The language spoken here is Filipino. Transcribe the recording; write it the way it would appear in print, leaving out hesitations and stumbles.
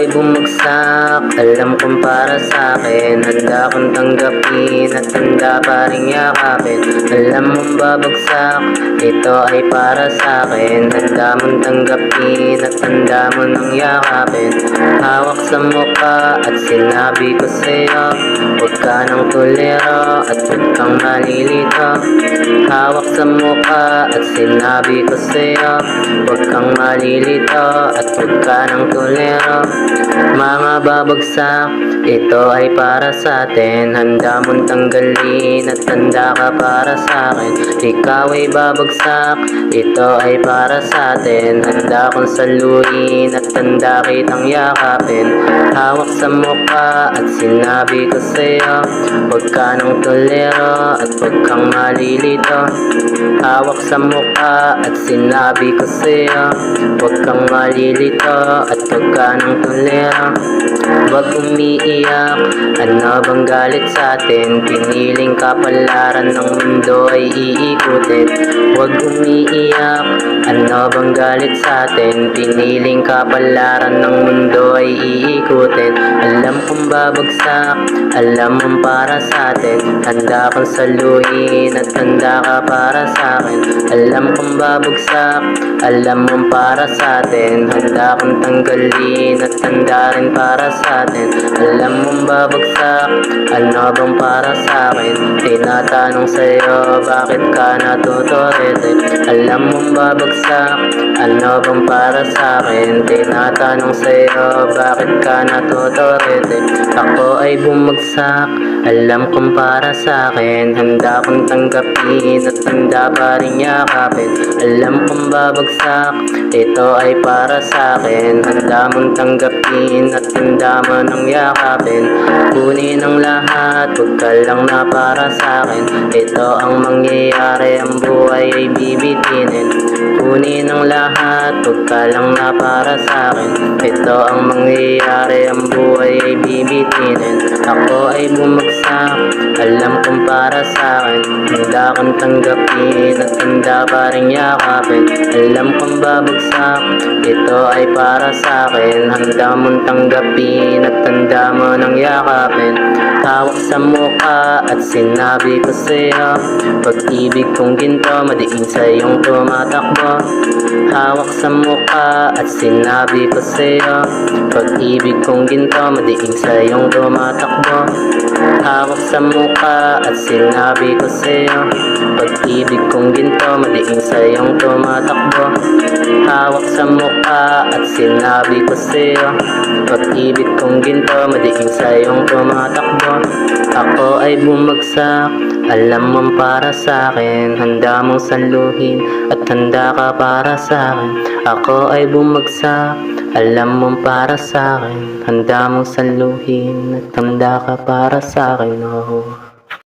ay bumagsak, alam kong para sa'kin. Handa kong tanggapin at handa pa rin yakapin. Alam mong babagsak, ito ay para sa'kin. Handa mong tanggapin at handa mo nang yakapin. Hawak sa mukha at sinabi ko sa'yo, huwag ka nang tuliro at huwag kang malilito. Hawak sa mukha at sinabi ko sa'yo, huwag kang malilito at huwag ka nang tuliro. Mga babagsak, ito ay para sa'tin. Handa mong tanggalin at handa ka para sa'kin. Ikaw ay babagsak, ito ay para sa'tin. Handa kong saluhin at handa kitang yakapin. Hawak sa mukha at sinabi ko sa'yo, huwag ka nang tuliro at huwag kang malilito. Hawak sa mukha at sinabi ko sa'yo, huwag kang malilito at huwag ka nang tuliro. Huwag umiiyak, ano bang galit sa'tin? Piniling kapalaran ng mundo ay iikutin. Huwag umiiyak, ano bang galit sa'tin? Piniling kapalaran ng mundo ay iikutin. Alam kong babagsak, alam mong para sa'tin. Handa kong saluhin at handa ka para sa'kin. Alam kong babagsak, alam mong para sa'tin. Handa kong tanggalin at handa rin para sa'tin. Alam mong babagsak, ano bang para sa'kin? Tinatanong sa'yo, bakit ka natuturete? Alam mong babagsak, ano bang para sa'kin? Tinatanong sa'yo, bakit ka natuturete? Ako ay bumagsak, alam kong para sa'kin. Handa kong tanggapin at handa pa rin yakapin. Alam kong babagsak, ito ay para sa'kin. Handa mong tanggapin at handa mo nang yakapin. Kunin ang lahat, huwag ka lang na para sa'kin. Ito ang mangyayari, ang buhay ay bibitinin. Kunin ang lahat, huwag ka lang na para sa'kin. Ito ang mangyayari, ang buhay ay bibitinin. Ako ay bumagsak, alam kong para sa'kin. Handa kong tanggapin at handa pa rin yakapin. Alam kong babagsak, ito ay para sa'kin. Handa mong tanggapin at handa mo nang yakapin. Hawak sa mukha at sinabi ko sa'yo, pag-ibig kong ginto, madiin sa iyong tumatakbo. Hawak sa mukha at sinabi ko sa'yo, pag-ibig kong ginto, madiin sa iyong tumatakbo. Hawak sa mukha at sinabi ko sa'yo, pag-ibig kong ginto, madiin sa iyong tumatakbo. Hawak sa mukha at sinabi ko sa'yo, pag-ibig kong ginto, madiin sa iyong tumatakbo. Ako ay bumagsak, alam mong para sa'kin. Handa mong saluhin at handa ka para sa'kin. Ako ay bumagsak, alam mong para sa'kin. Handa mong saluhin at handa ka para sa'kin. Oh.